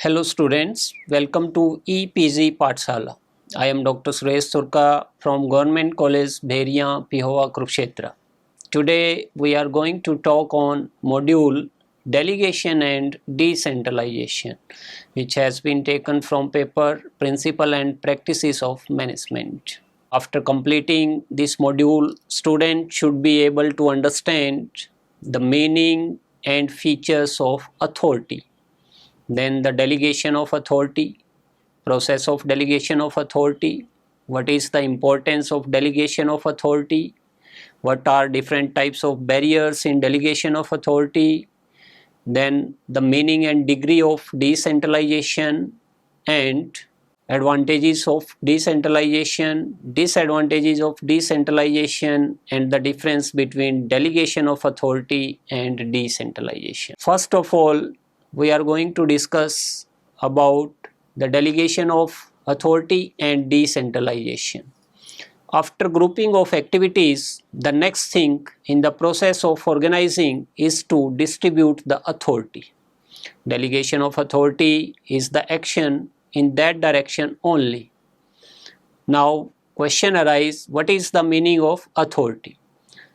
Hello students, welcome to EPG Pathshala. I am Dr. Suresh Surka from Government College Bheria, Pihova, Kurukshetra. Today we are going to talk on module Delegation and Decentralization, which has been taken from paper Principle and Practices of Management. After completing this module, students should be able to understand the meaning and features of authority, then the delegation of authority, process of delegation of authority, what is the importance of delegation of authority, what are different types of barriers in delegation of authority, then the meaning and degree of decentralization and advantages of decentralization, disadvantages of decentralization, and the difference between delegation of authority and decentralization. First of all, we are going to discuss about the delegation of authority and decentralization. After grouping of activities, the next thing in the process of organizing is to distribute the authority. Delegation of authority is the action in that direction only. Now, question arises, what is the meaning of authority?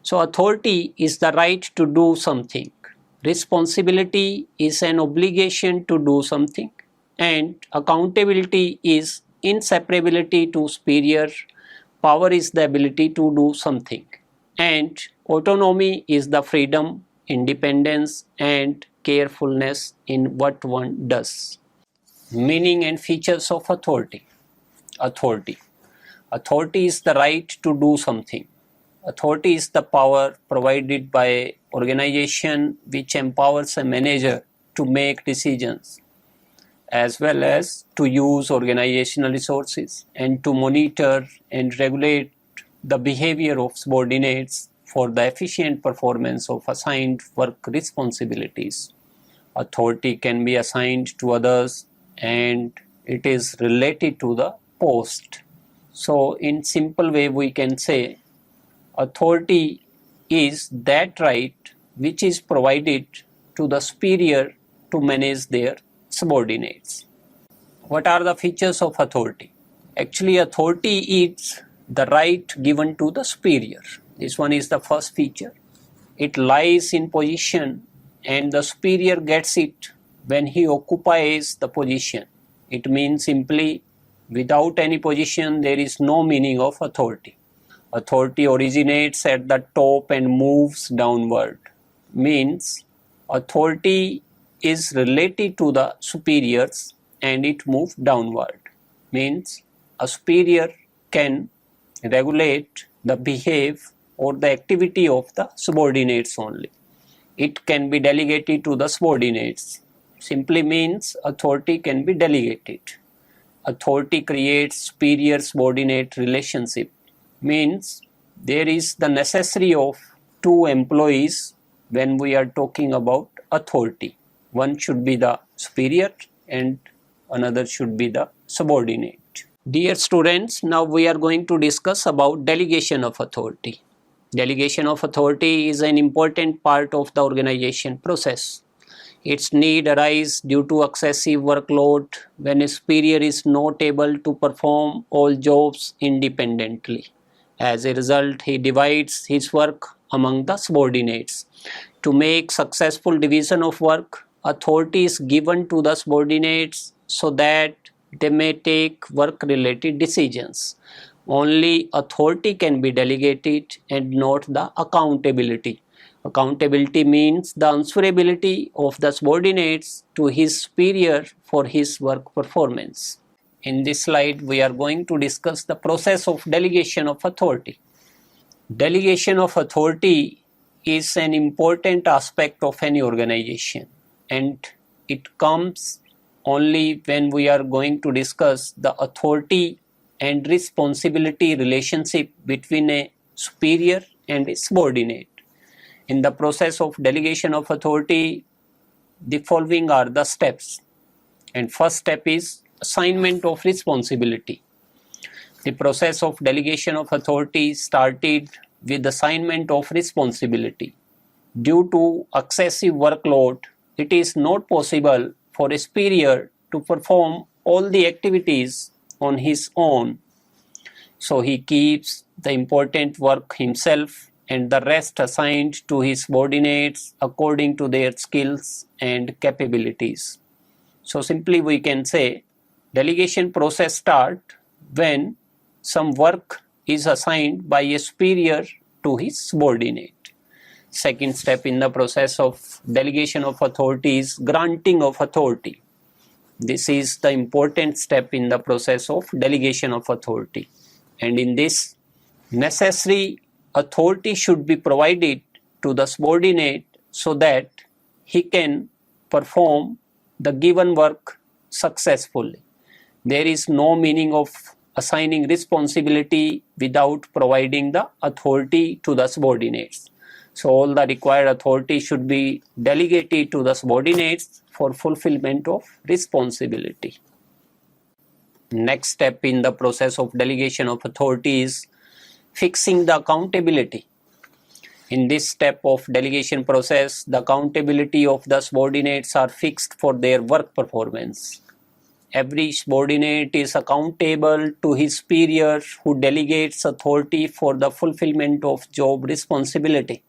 So, authority is the right to do something. Responsibility is an obligation to do something, and accountability is inseparability to superior. Power is the ability to do something, and autonomy is the freedom, independence, and carefulness in what one does. Meaning and features of authority. Authority. Authority is the right to do something. Authority is the power provided by organization which empowers a manager to make decisions as well as to use organizational resources and to monitor and regulate the behavior of subordinates for the efficient performance of assigned work responsibilities. Authority can be assigned to others and it is related to the post. So in simple way we can say authority is that right which is provided to the superior to manage their subordinates. What are the features of authority? Actually, authority is the right given to the superior. This one is the first feature. It lies in position and the superior gets it when he occupies the position. It means simply without any position there is no meaning of authority. Authority originates at the top and moves downward. Means authority is related to the superiors and it moves downward. Means a superior can regulate the behavior or the activity of the subordinates only. It can be delegated to the subordinates. Simply means authority can be delegated. Authority creates superior subordinate relationship. Means there is the necessity of two employees when we are talking about authority. One should be the superior and another should be the subordinate. Dear students, now we are going to discuss about delegation of authority. Delegation of authority is an important part of the organization process. Its need arises due to excessive workload when a superior is not able to perform all jobs independently. As a result, he divides his work among the subordinates. To make successful division of work, authority is given to the subordinates so that they may take work-related decisions. Only authority can be delegated and not the accountability. Accountability means the answerability of the subordinates to his superior for his work performance. In this slide, we are going to discuss the process of delegation of authority. Delegation of authority is an important aspect of any organization, and it comes only when we are going to discuss the authority and responsibility relationship between a superior and a subordinate. In the process of delegation of authority, the following are the steps. And first step is assignment of responsibility. The process of delegation of authority started with assignment of responsibility. Due to excessive workload, it is not possible for a superior to perform all the activities on his own. So he keeps the important work himself and the rest assigned to his subordinates according to their skills and capabilities. So simply we can say delegation process starts when some work is assigned by a superior to his subordinate. Second step in the process of delegation of authority is granting of authority. This is the important step in the process of delegation of authority. And in this, necessary authority should be provided to the subordinate so that he can perform the given work successfully. There is no meaning of assigning responsibility without providing the authority to the subordinates. So all the required authority should be delegated to the subordinates for fulfillment of responsibility. Next step in the process of delegation of authority is fixing the accountability. In this step of delegation process, the accountability of the subordinates are fixed for their work performance. Every subordinate is accountable to his superior who delegates authority for the fulfillment of job responsibility.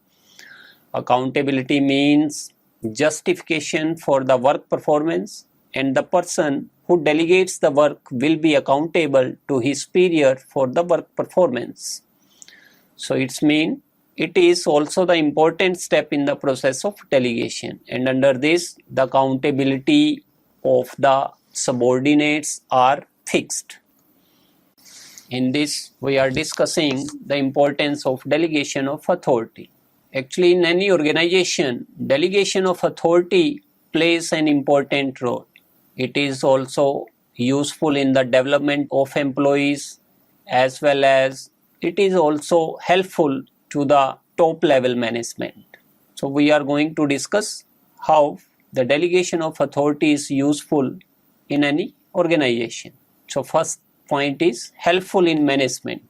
Accountability means justification for the work performance, and the person who delegates the work will be accountable to his superior for the work performance. So it is also the important step in the process of delegation, and under this the accountability of the subordinates are fixed. In this we are discussing the importance of delegation of authority. Actually, in any organization, delegation of authority plays an important role. It is also useful in the development of employees, as well as it is also helpful to the top level management. So we are going to discuss how the delegation of authority is useful in any organization. So first point is helpful in management.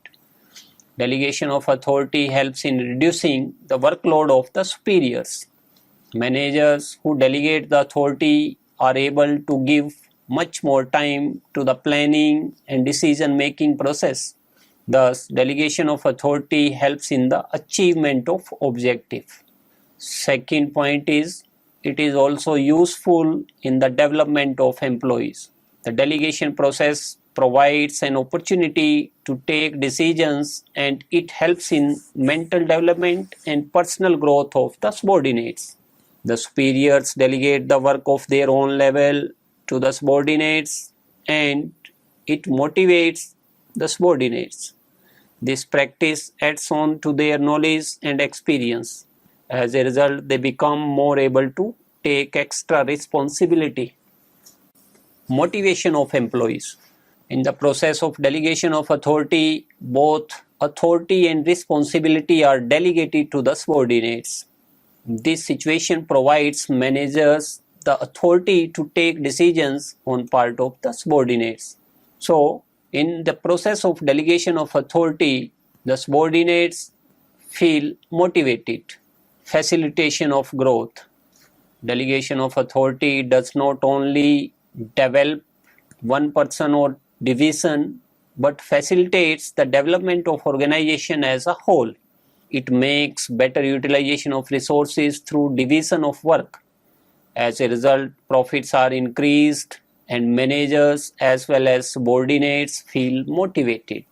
Delegation of authority helps in reducing the workload of the superiors. Managers who delegate the authority are able to give much more time to the planning and decision making process. Thus, delegation of authority helps in the achievement of objective. Second point is it is also useful in the development of employees. The delegation process provides an opportunity to take decisions, and it helps in mental development and personal growth of the subordinates. The superiors delegate the work of their own level to the subordinates, and it motivates the subordinates. This practice adds on to their knowledge and experience. As a result, they become more able to take extra responsibility. Motivation of employees. In the process of delegation of authority, both authority and responsibility are delegated to the subordinates. This situation provides managers the authority to take decisions on part of the subordinates. So, in the process of delegation of authority, the subordinates feel motivated. Facilitation of growth. Delegation of authority does not only develop one person or division, but facilitates the development of organization as a whole. It makes better utilization of resources through division of work. As a result, profits are increased and managers as well as subordinates feel motivated.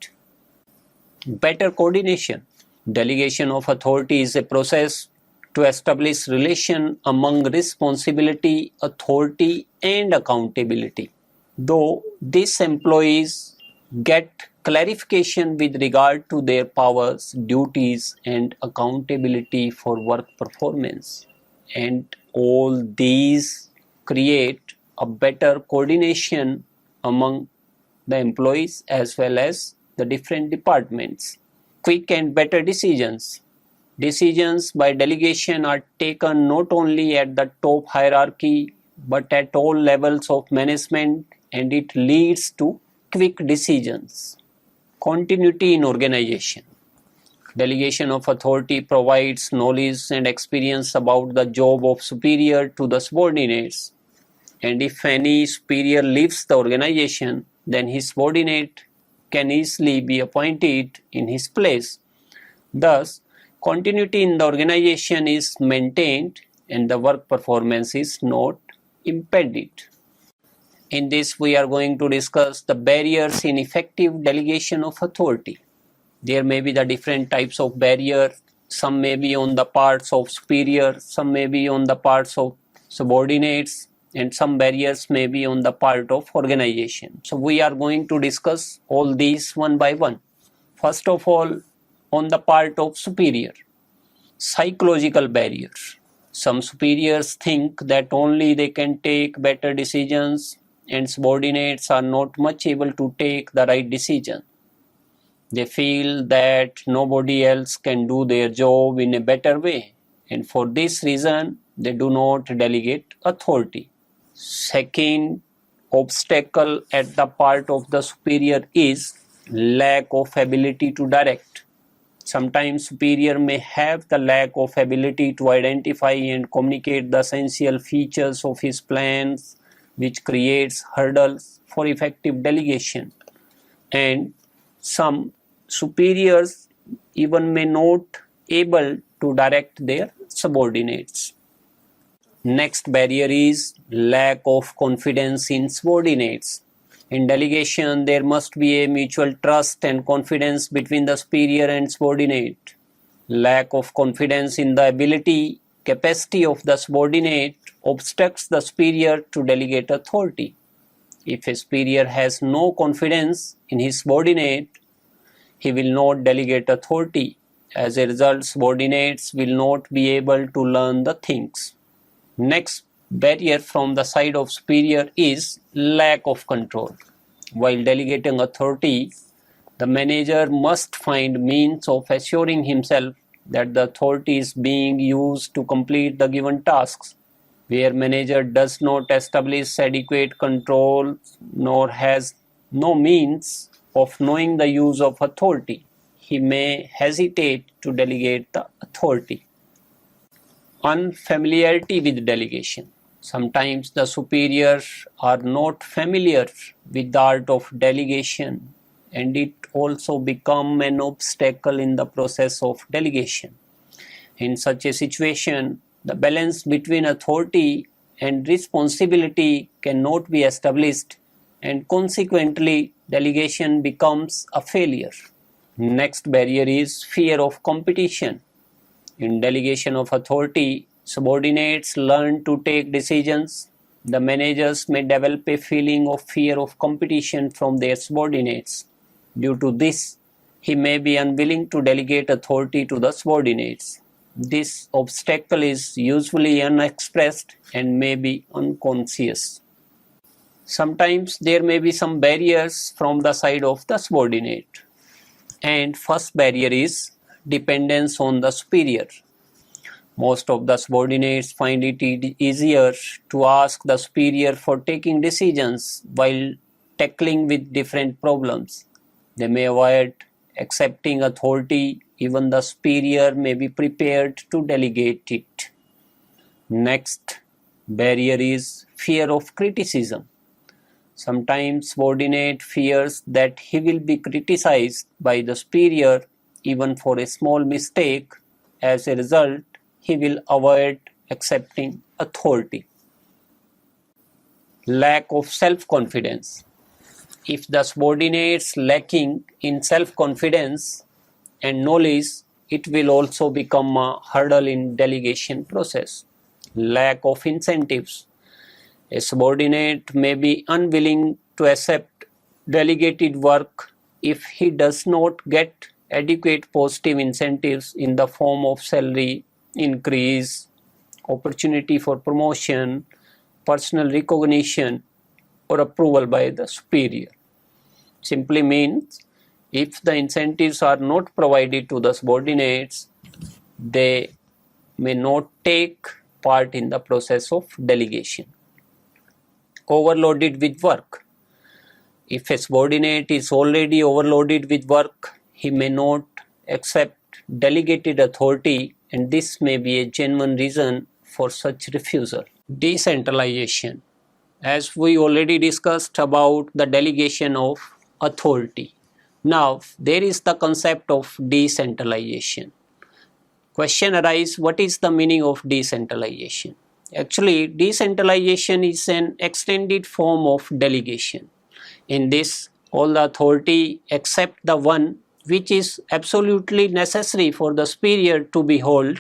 Better coordination. Delegation of authority is a process to establish relation among responsibility, authority and accountability. Though these employees get clarification with regard to their powers, duties and accountability for work performance, and all these create a better coordination among the employees as well as the different departments. Quick and better decisions. Decisions by delegation are taken not only at the top hierarchy but at all levels of management, and it leads to quick decisions. Continuity in organization. Delegation of authority provides knowledge and experience about the job of superior to the subordinates, and if any superior leaves the organization, then his subordinate can easily be appointed in his place. Thus, continuity in the organization is maintained and the work performance is not impeded. In this, we are going to discuss the barriers in effective delegation of authority. There may be the different types of barrier. Some may be on the parts of superior, some may be on the parts of subordinates, and some barriers may be on the part of organization. So we are going to discuss all these one by one. First of all, on the part of superior, psychological barriers. Some superiors think that only they can take better decisions and subordinates are not much able to take the right decision. They feel that nobody else can do their job in a better way, and for this reason they do not delegate authority. Second obstacle at the part of the superior is lack of ability to direct. Sometimes superior may have the lack of ability to identify and communicate the essential features of his plans, which creates hurdles for effective delegation. And some superiors even may not able to direct their subordinates. Next barrier is lack of confidence in subordinates. In delegation, there must be a mutual trust and confidence between the superior and subordinate. Lack of confidence in the ability, capacity of the subordinate obstructs the superior to delegate authority. If a superior has no confidence in his subordinate, he will not delegate authority. As a result, subordinates will not be able to learn the things. Next barrier from the side of superior is lack of control. While delegating authority, the manager must find means of assuring himself that the authority is being used to complete the given tasks. Where manager does not establish adequate control nor has no means of knowing the use of authority, he may hesitate to delegate the authority. Unfamiliarity with delegation. Sometimes the superiors are not familiar with the art of delegation, and it also becomes an obstacle in the process of delegation. In such a situation, the balance between authority and responsibility cannot be established, and consequently delegation becomes a failure. Next barrier is fear of competition. In delegation of authority, subordinates learn to take decisions. The managers may develop a feeling of fear of competition from their subordinates. Due to this, he may be unwilling to delegate authority to the subordinates. This obstacle is usually unexpressed and may be unconscious. Sometimes there may be some barriers from the side of the subordinate. And first barrier is dependence on the superior. Most of the subordinates find it easier to ask the superior for taking decisions while tackling with different problems. They may avoid accepting authority, even the superior may be prepared to delegate it. Next barrier is fear of criticism. Sometimes subordinate fears that he will be criticized by the superior even for a small mistake. As a result, he will avoid accepting authority. Lack of self-confidence. If the subordinates lacking in self-confidence and knowledge, it will also become a hurdle in delegation process. Lack of incentives. A subordinate may be unwilling to accept delegated work if he does not get adequate positive incentives in the form of salary increase, opportunity for promotion, personal recognition, or approval by the superior. Simply means if the incentives are not provided to the subordinates, they may not take part in the process of delegation. Overloaded with work. If a subordinate is already overloaded with work, he may not accept delegated authority, and this may be a genuine reason for such refusal. Decentralization. as we already discussed about the delegation of authority. Now there is the concept of decentralization. Question arises, what is the meaning of decentralization? Actually, decentralization is an extended form of delegation. In this, all the authority except the one which is absolutely necessary for the superior to behold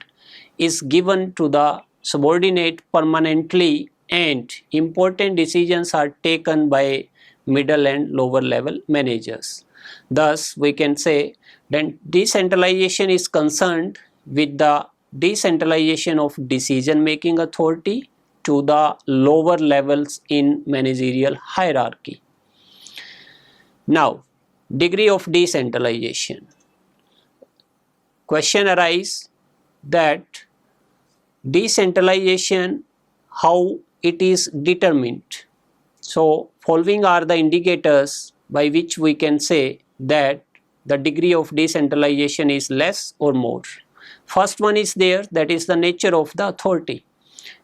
is given to the subordinate permanently, and important decisions are taken by middle and lower level managers. Thus, we can say that decentralization is concerned with the decentralization of decision making authority to the lower levels in managerial hierarchy. Now, degree of decentralization. Question arises that decentralization, how it is determined. So, following are the indicators by which we can say that the degree of decentralization is less or more. First one is there, that is the nature of the authority.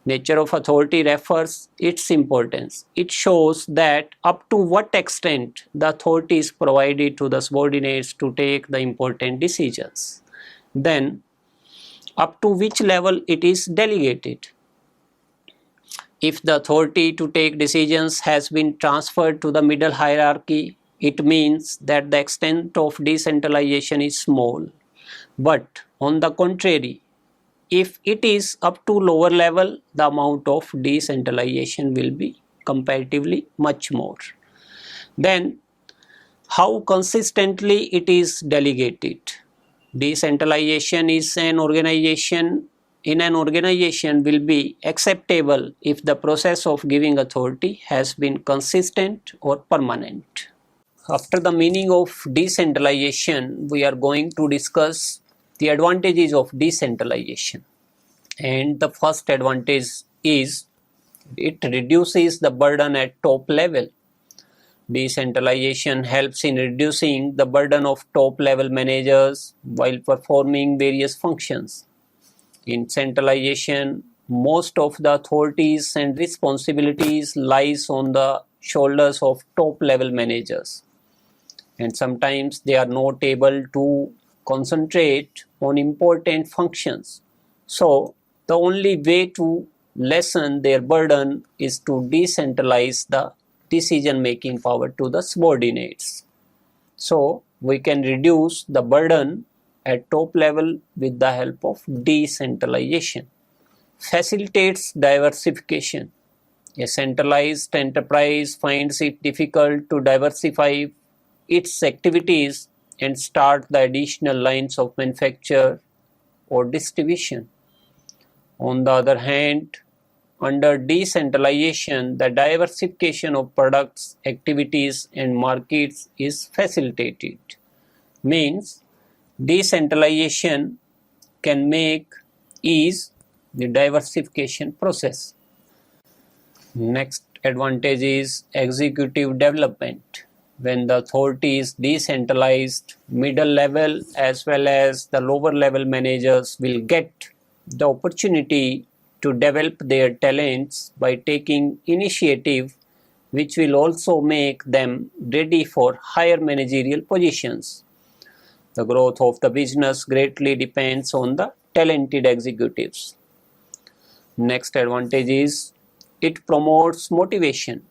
Nature of authority refers its importance. It shows that up to what extent the authority is provided to the subordinates to take the important decisions. Then, up to which level it is delegated. If the authority to take decisions has been transferred to the middle hierarchy, it means that the extent of decentralization is small. But on the contrary, if it is up to lower level, the amount of decentralization will be comparatively much more. Then, how consistently it is delegated. Decentralization is an organization will be acceptable if the process of giving authority has been consistent or permanent. After the meaning of decentralization, we are going to discuss the advantages of decentralization. And the first advantage is it reduces the burden at top level. Decentralization helps in reducing the burden of top level managers while performing various functions. In centralization, most of the authorities and responsibilities lies on the shoulders of top level managers, and sometimes they are not able to concentrate on important functions. So the only way to lessen their burden is to decentralize the decision making power to the subordinates. So we can reduce the burden at top level with the help of decentralization. Facilitates diversification. A centralized enterprise finds it difficult to diversify its activities and start the additional lines of manufacture or distribution. On the other hand, under decentralization, the diversification of products, activities, and markets is facilitated. Means decentralization can make ease the diversification process. Next advantage is executive development. When the authority is decentralized, middle level as well as the lower level managers will get the opportunity to develop their talents by taking initiative, which will also make them ready for higher managerial positions. The growth of the business greatly depends on the talented executives. Next advantage is it promotes motivation.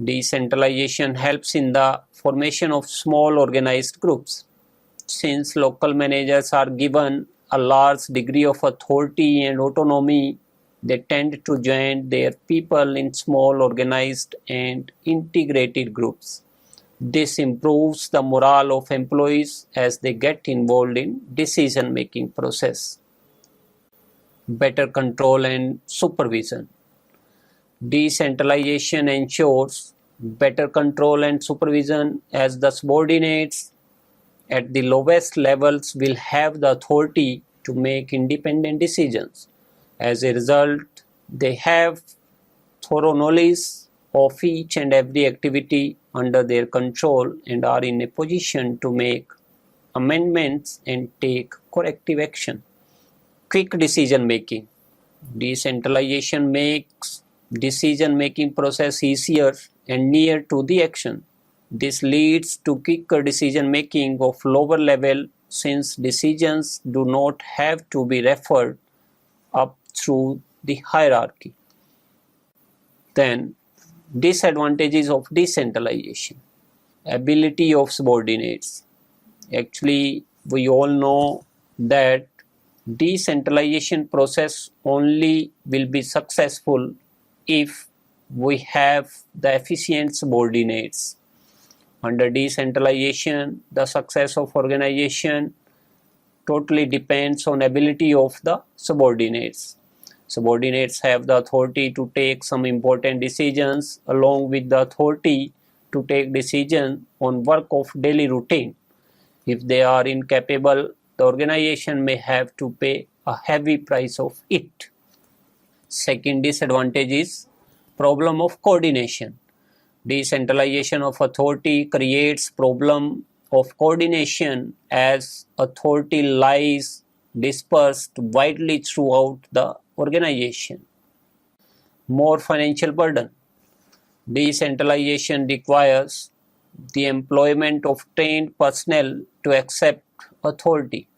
Decentralization helps in the formation of small organized groups. Since local managers are given a large degree of authority and autonomy, they tend to join their people in small organized and integrated groups. This improves the morale of employees as they get involved in decision making process. Better control and supervision. Decentralization ensures better control and supervision as the subordinates at the lowest levels will have the authority to make independent decisions. As a result, they have thorough knowledge of each and every activity under their control and are in a position to make amendments and take corrective action. Quick decision making. Decentralization makes decision making process easier and near to the action. This leads to quicker decision making of lower level since decisions do not have to be referred up through the hierarchy. Then, disadvantages of decentralization. Ability of subordinates. Actually, we all know that decentralization process only will be successful if we have the efficient subordinates. Under decentralization, the success of organization totally depends on ability of the subordinates. Subordinates have the authority to take some important decisions along with the authority to take decisions on work of daily routine. If they are incapable, the organization may have to pay a heavy price of it. Second disadvantage is problem of coordination. Decentralization of authority creates problem of coordination as authority lies dispersed widely throughout the organization. More financial burden. Decentralization requires the employment of trained personnel to accept authority.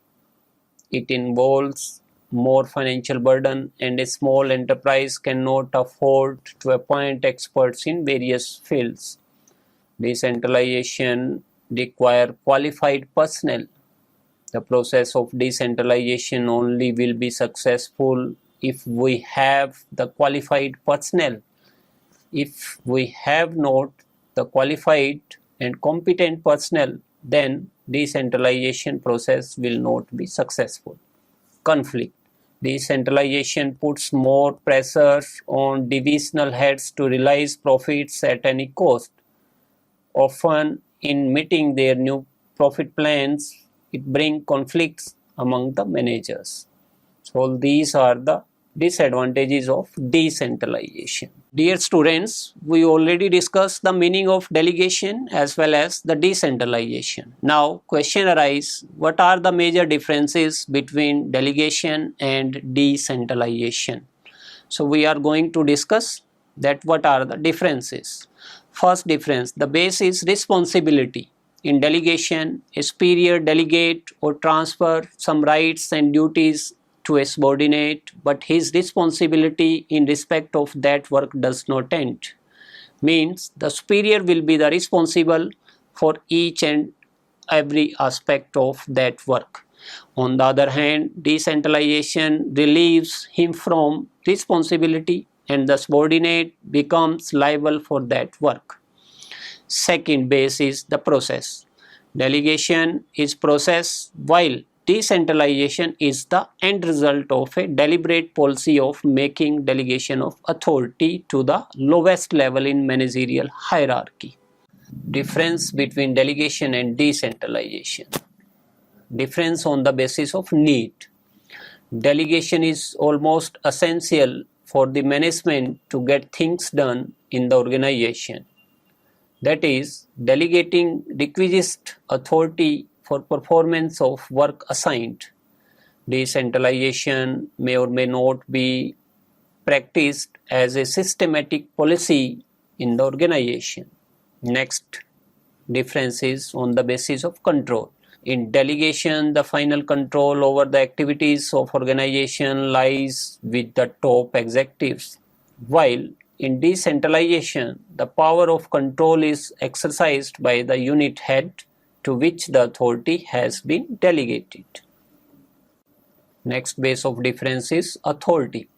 It involves more financial burden, and a small enterprise cannot afford to appoint experts in various fields. Decentralization requires qualified personnel. The process of decentralization only will be successful if we have the qualified personnel. If we have not the qualified and competent personnel, then decentralization process will not be successful. Conflict. Decentralization puts more pressure on divisional heads to realize profits at any cost. Often, in meeting their new profit plans, it brings conflicts among the managers. So, these are the disadvantages of decentralization. Dear students, we already discussed the meaning of delegation as well as the decentralization. Now, question arises, what are the major differences between delegation and decentralization? So, we are going to discuss that what are the differences. First difference, the base is responsibility. In delegation, a superior delegate or transfer some rights and duties to a subordinate, but his responsibility in respect of that work does not end. Means the superior will be the responsible for each and every aspect of that work. On the other hand, decentralization relieves him from responsibility and the subordinate becomes liable for that work. Second base is the process. Delegation is process while decentralization is the end result of a deliberate policy of making delegation of authority to the lowest level in managerial hierarchy. Difference between delegation and decentralization. Difference on the basis of need. Delegation is almost essential for the management to get things done in the organization. That is, delegating requisite authority for performance of work assigned. Decentralization may or may not be practiced as a systematic policy in the organization. Next difference is on the basis of control. In delegation, the final control over the activities of organization lies with the top executives, while in decentralization, the power of control is exercised by the unit head to which the authority has been delegated. Next base of difference is authority.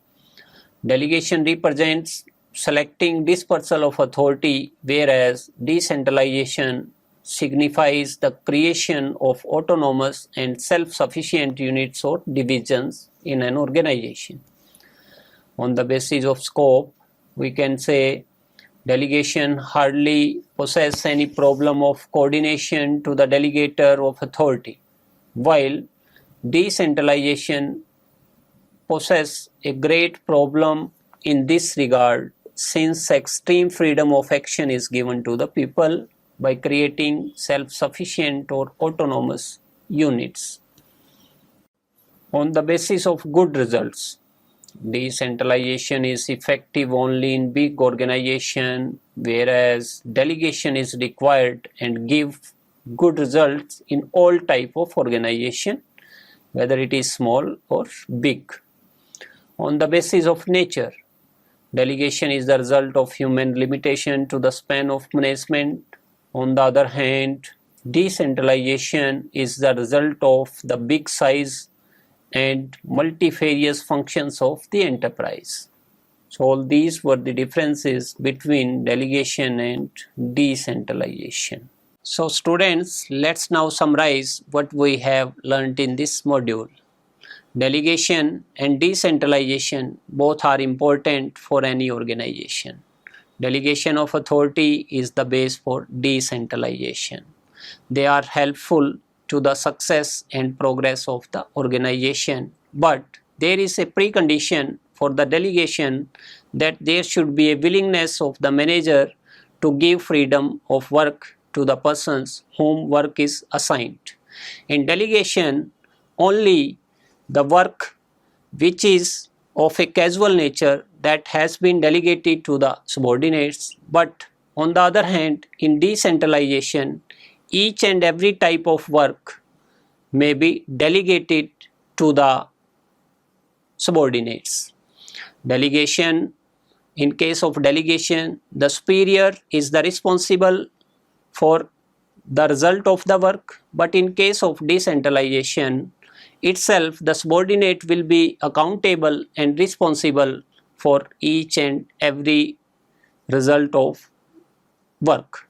Delegation represents selecting dispersal of authority, whereas decentralization signifies the creation of autonomous and self-sufficient units or divisions in an organization. On the basis of scope, we can say delegation hardly possesses any problem of coordination to the delegator of authority, while decentralization possesses a great problem in this regard since extreme freedom of action is given to the people by creating self-sufficient or autonomous units. On the basis of good results, Decentralization is effective only in big organization, whereas delegation is required and give good results in all type of organization, whether it is small or big. On the basis of nature, delegation is the result of human limitation to the span of management. On the other hand, decentralization is the result of the big size and multifarious functions of the enterprise. So all these were the differences between delegation and decentralization. So students, let's now summarize what we have learned in this module. Delegation and decentralization both are important for any organization. Delegation of authority is the base for decentralization. They are helpful to the success and progress of the organization, but there is a precondition for the delegation, that there should be a willingness of the manager to give freedom of work to the persons whom work is assigned. In delegation, only the work which is of a casual nature, that has been delegated to the subordinates, but on the other hand, in decentralization, each and every type of work may be delegated to the subordinates. Delegation, in case of delegation, the superior is the responsible for the result of the work, but in case of decentralization itself, the subordinate will be accountable and responsible for each and every result of work.